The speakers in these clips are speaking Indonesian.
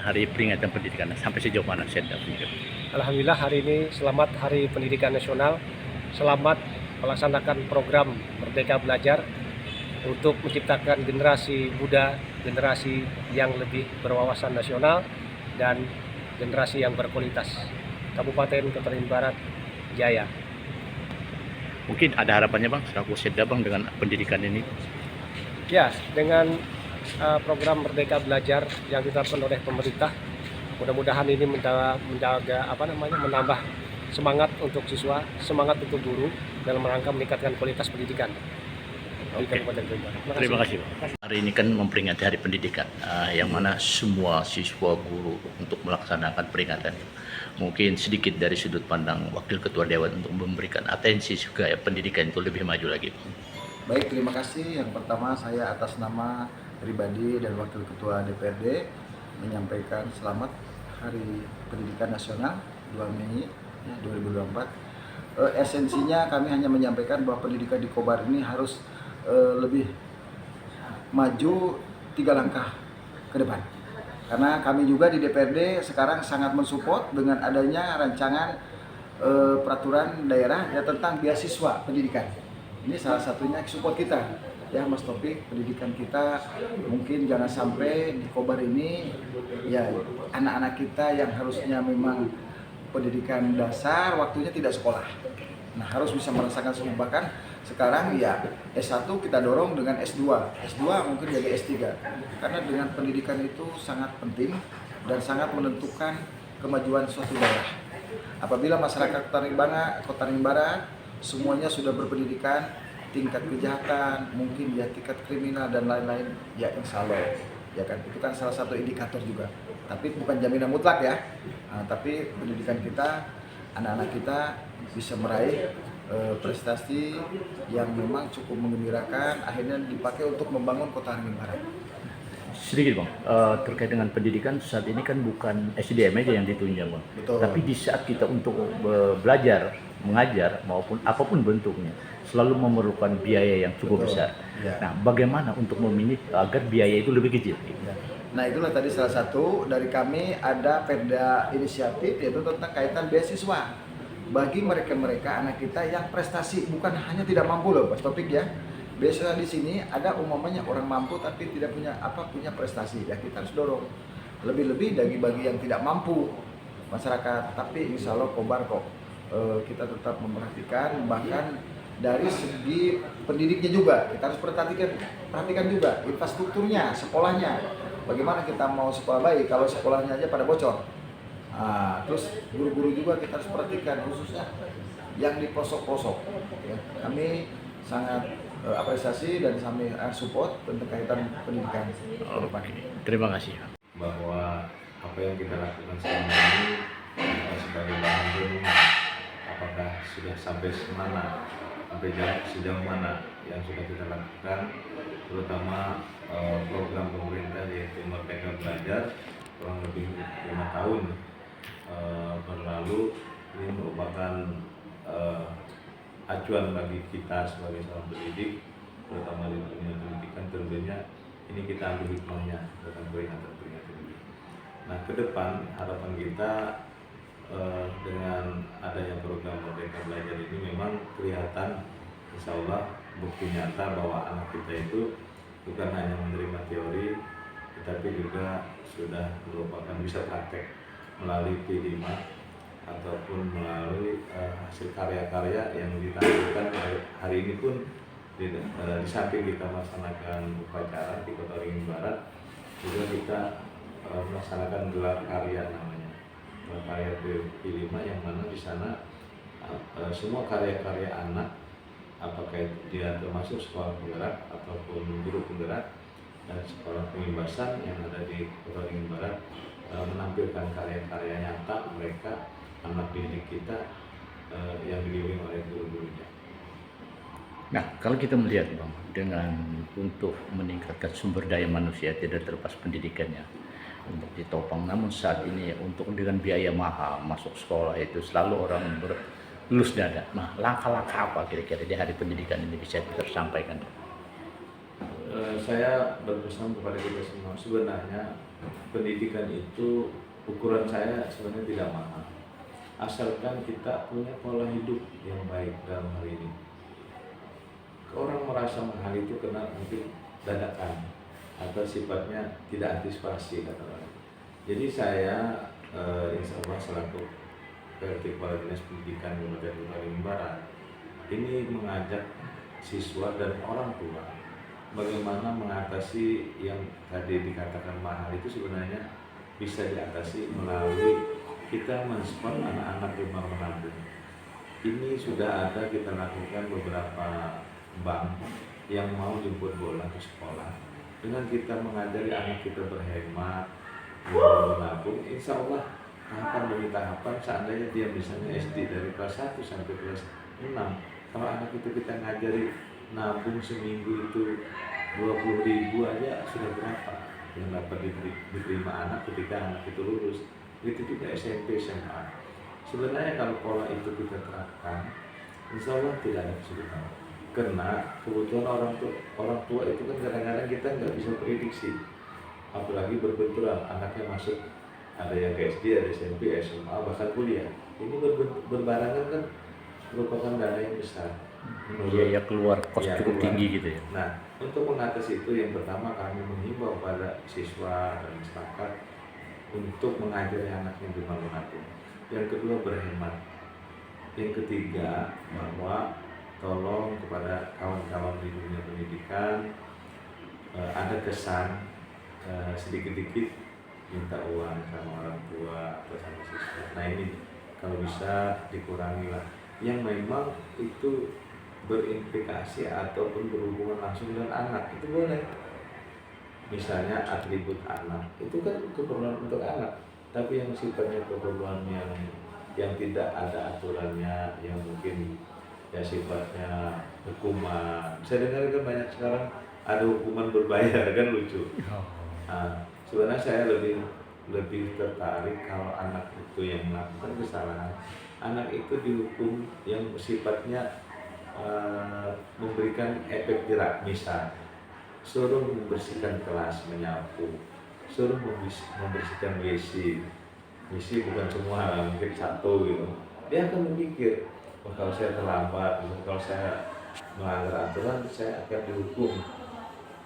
Hari Peringatan Pendidikan sampai sejauh mana Setda? Alhamdulillah hari ini selamat Hari Pendidikan Nasional. Selamat melaksanakan program Merdeka Belajar untuk menciptakan generasi muda, generasi yang lebih berwawasan nasional dan generasi yang berkualitas. Kabupaten Kota Barat Jaya. Mungkin ada harapannya Bang, selaku Setda Bang dengan pendidikan ini? Ya, dengan program Merdeka Belajar yang ditetapkan oleh pemerintah, mudah-mudahan ini menambah semangat untuk siswa, semangat untuk guru dalam rangka meningkatkan kualitas pendidikan di Kabupaten Kota Barat. Terima kasih Bang. Hari ini kan memperingati Hari Pendidikan, yang mana semua siswa guru untuk melaksanakan peringatan. Mungkin sedikit dari sudut pandang Wakil Ketua Dewan untuk memberikan atensi juga ya pendidikan itu lebih maju lagi. Baik, terima kasih. Yang pertama saya atas nama pribadi dan Wakil Ketua DPRD menyampaikan selamat Hari Pendidikan Nasional 2 Mei 2024. Esensinya kami hanya menyampaikan bahwa pendidikan di Kobar ini harus lebih maju 3 langkah ke depan. Karena kami juga di DPRD sekarang sangat mensupport dengan adanya rancangan peraturan daerah ya tentang beasiswa pendidikan. Ini salah satunya support kita ya Mas Topik, pendidikan kita mungkin jangan sampai di Kobar ini ya anak-anak kita yang harusnya memang pendidikan dasar waktunya tidak sekolah. Nah, harus bisa merasakan semua, bahkan sekarang ya S1 kita dorong dengan S2 mungkin jadi S3. Karena dengan pendidikan itu sangat penting dan sangat menentukan kemajuan suatu daerah. Apabila masyarakat Kota Barat semuanya sudah berpendidikan, tingkat kejahatan, mungkin ya tingkat kriminal dan lain-lain, ya insya Allah, ya kan itu kan salah satu indikator juga. Tapi bukan jaminan mutlak ya. Tapi pendidikan kita, anak-anak kita bisa meraih prestasi yang memang cukup menggembirakan, akhirnya dipakai untuk membangun Kota Barat. Sedikit Bang, terkait dengan pendidikan saat ini kan bukan SDM aja yang ditunjang Bang. Betul. Tapi di saat kita untuk belajar, mengajar maupun apapun bentuknya selalu memerlukan biaya yang cukup besar. Ya. Nah, bagaimana untuk meminit agar biaya itu lebih kecil? Ya. Nah, itulah tadi salah satu dari kami ada perda inisiatif yaitu tentang kaitan beasiswa bagi mereka-mereka anak kita yang prestasi, bukan hanya tidak mampu loh Mas Topik ya. Biasanya di sini ada umumnya orang mampu tapi tidak punya prestasi ya, kita harus dorong lebih-lebih bagi yang tidak mampu masyarakat. Tapi insya Allah Kobar kok kita tetap memperhatikan, bahkan dari segi pendidiknya juga kita harus perhatikan juga infrastrukturnya, sekolahnya. Bagaimana kita mau sekolah baik kalau sekolahnya aja pada bocor. Terus guru-guru juga kita harus perhatikan, khususnya yang di pelosok-pelosok ya. Kami sangat apresiasi dan kami support tentang kaitan pendidikan ke depan. Terima kasih. Bahwa apa yang kita lakukan selama ini sebagai bahan renungan, apakah sudah sampai mana, sampai sejauh mana yang sudah kita lakukan, terutama program pemerintah yaitu Merdeka Belajar kurang lebih 5 tahun berlalu. Ini merupakan acuan bagi kita sebagai seorang pendidik, terutama di dunia pendidikan. Tentunya ini kita ambil hikmahnya dalam peringatan ini. Nah, ke depan harapan kita dengan adanya program Merdeka Belajar ini memang kelihatan insya Allah bukti nyata bahwa anak kita itu bukan hanya menerima teori, tetapi juga sudah merupakan bisa praktek melalui P5 ataupun melalui hasil karya-karya yang ditampilkan hari ini pun di samping kita melaksanakan upacara di Kota Barat, juga kita melaksanakan gelar karya namanya karya P5, yang mana di sana semua karya-karya anak, apakah dia termasuk sekolah penggerak ataupun guru penggerak dan sekolah pengibasan yang ada di Kota Barat, menampilkan karya-karya nyata mereka, anak didik kita yang dibimbing oleh guru-gurunya. Nah, kalau kita melihat Bang, dengan untuk meningkatkan sumber daya manusia tidak terlepas pendidikannya untuk ditopang, namun saat ini untuk dengan biaya mahal masuk sekolah itu selalu orang berlus dada. Nah, langkah-langkah apa kira-kira di Hari Pendidikan ini bisa tersampaikan? Saya berpesan kepada kita semua, sebenarnya pendidikan itu ukuran saya sebenarnya tidak mahal, asalkan kita punya pola hidup yang baik dalam hal ini. Orang merasa mahal itu karena mungkin dadakan atau sifatnya tidak antisipasi kata orang. Jadi saya insya Allah selaku PLT Kepala Dinas Pendidikan Kabupaten Kalimantan Barat ini mengajak siswa dan orang tua bagaimana mengatasi yang tadi dikatakan mahal itu sebenarnya bisa diatasi melalui kita mensupport anak-anak rumah menabung. Ini sudah ada kita lakukan beberapa bank yang mau jemput bola ke sekolah. Dengan kita mengajari anak kita berhemat, menabung, insya Allah tahapan demi tahapan, seandainya dia misalnya SD dari kelas 1 sampai kelas 6, kalau anak itu kita ngajari nabung seminggu itu 20.000 aja sudah berapa yang dapat diterima anak ketika anak itu lulus. Itu juga SMP, SMA. Sebenarnya kalau pola itu kita terapkan, insya Allah tidak ada kesulitan. Karena kebutuhan orang tua itu kan kadang-kadang kita nggak bisa prediksi. Apalagi berbenturan anaknya masuk, ada yang ke SD, ada SMP, SMA, bahkan kuliah. Ini berbarengan kan merupakan dana yang besar. Biaya keluar kos Ya, cukup keluar. tinggi gitu ya. Nah, untuk mengatasi itu yang pertama kami menghimbau pada siswa dan masyarakat untuk mengajari anaknya di menabung. Yang kedua berhemat. Yang ketiga bahwa tolong kepada kawan-kawan di dunia pendidikan ada kesan sedikit-sedikit minta uang sama orang tua atau sama siswa. Nah ini kalau bisa dikurangi lah. Yang memang itu berimplikasi ataupun berhubungan langsung dengan anak itu boleh. Misalnya atribut anak itu kan keperluan untuk anak, tapi yang sifatnya keperluan yang tidak ada aturannya, yang mungkin ya sifatnya hukuman. Saya dengar kan banyak sekarang ada hukuman berbayar kan, lucu. Nah, sebenarnya saya lebih tertarik kalau anak itu yang melakukan kesalahan, anak itu dihukum yang sifatnya memberikan efek jerak. Misal suruh membersihkan kelas, menyapu, suruh membersihkan WC bukan semua, mungkin satu gitu. Dia akan memikir, oh, kalau saya terlambat, kalau saya melanggar aturan, saya akan dihukum.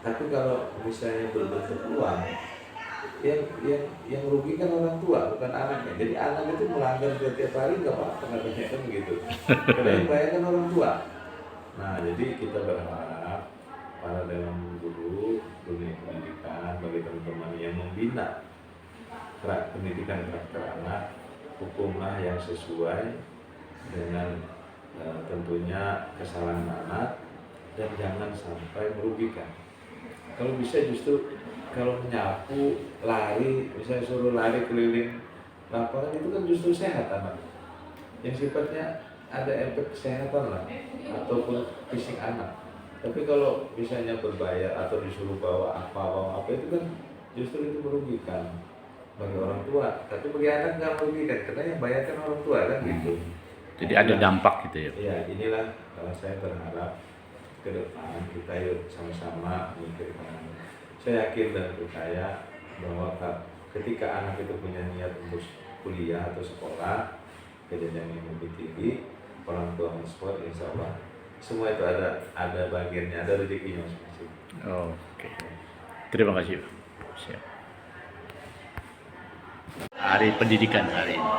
Tapi kalau misalnya berbentuk uang, yang rugi kan orang tua, bukan anaknya. Jadi anak itu melanggar setiap hari nggak apa-apa, katanya kan begitu. Karena yang bayar kan orang tua. Nah, jadi kita berharap para dewan guru dunia pendidikan, bagi teman-teman yang membina pendidikan karakter anak, hukumlah yang sesuai dengan tentunya kesalahan anak dan jangan sampai merugikan. Kalau bisa justru kalau menyapu, lari, misalnya suruh lari keliling lapangan itu kan justru sehat anak. Yang sifatnya ada efek kesehatan lah, ataupun fisik anak. Tapi kalau misalnya berbayar atau disuruh bawa apa itu kan justru itu merugikan bagi orang tua. Tapi bagi anak nggak merugikan, karena yang bayar kan orang tua kan gitu. Jadi ada dampak gitu ya. Ya inilah saya berharap ke depan kita yuk sama-sama memikirkan. Saya yakin dan percaya bahwa ketika anak itu punya niat untuk kuliah atau sekolah ke jenjang yang lebih tinggi, orang tua mensupport, insya Allah semua itu ada bagiannya, ada rezekinya masing-masing. Oke. Terima kasih. Siap. Hari pendidikan hari ini.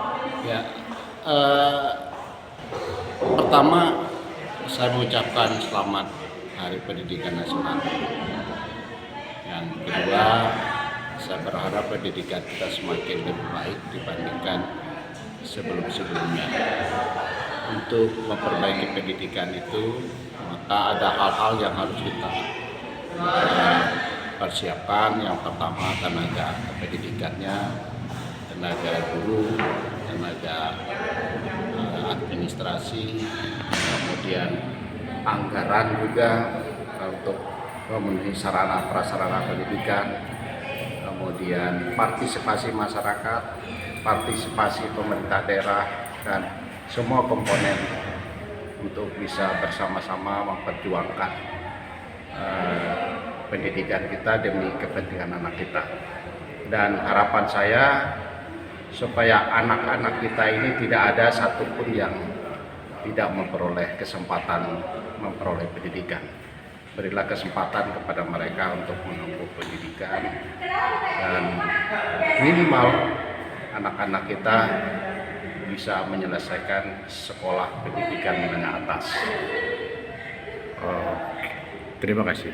Ya, pertama saya mengucapkan selamat Hari Pendidikan Nasional. Yang kedua, saya berharap pendidikan kita semakin lebih baik dibandingkan sebelum-sebelumnya. Untuk memperbaiki pendidikan itu, maka ada hal-hal yang harus kita persiapkan. Yang pertama, tenaga pendidikannya, tenaga guru, tenaga administrasi, kemudian anggaran juga untuk memenuhi sarana prasarana pendidikan, kemudian partisipasi masyarakat, partisipasi pemerintah daerah, dan semua komponen untuk bisa bersama-sama memperjuangkan pendidikan kita demi kepentingan anak kita. Dan harapan saya supaya anak-anak kita ini tidak ada satupun yang tidak memperoleh kesempatan memperoleh pendidikan. Berilah kesempatan kepada mereka untuk menempuh pendidikan, dan minimal anak-anak kita bisa menyelesaikan sekolah pendidikan menengah atas. Terima kasih.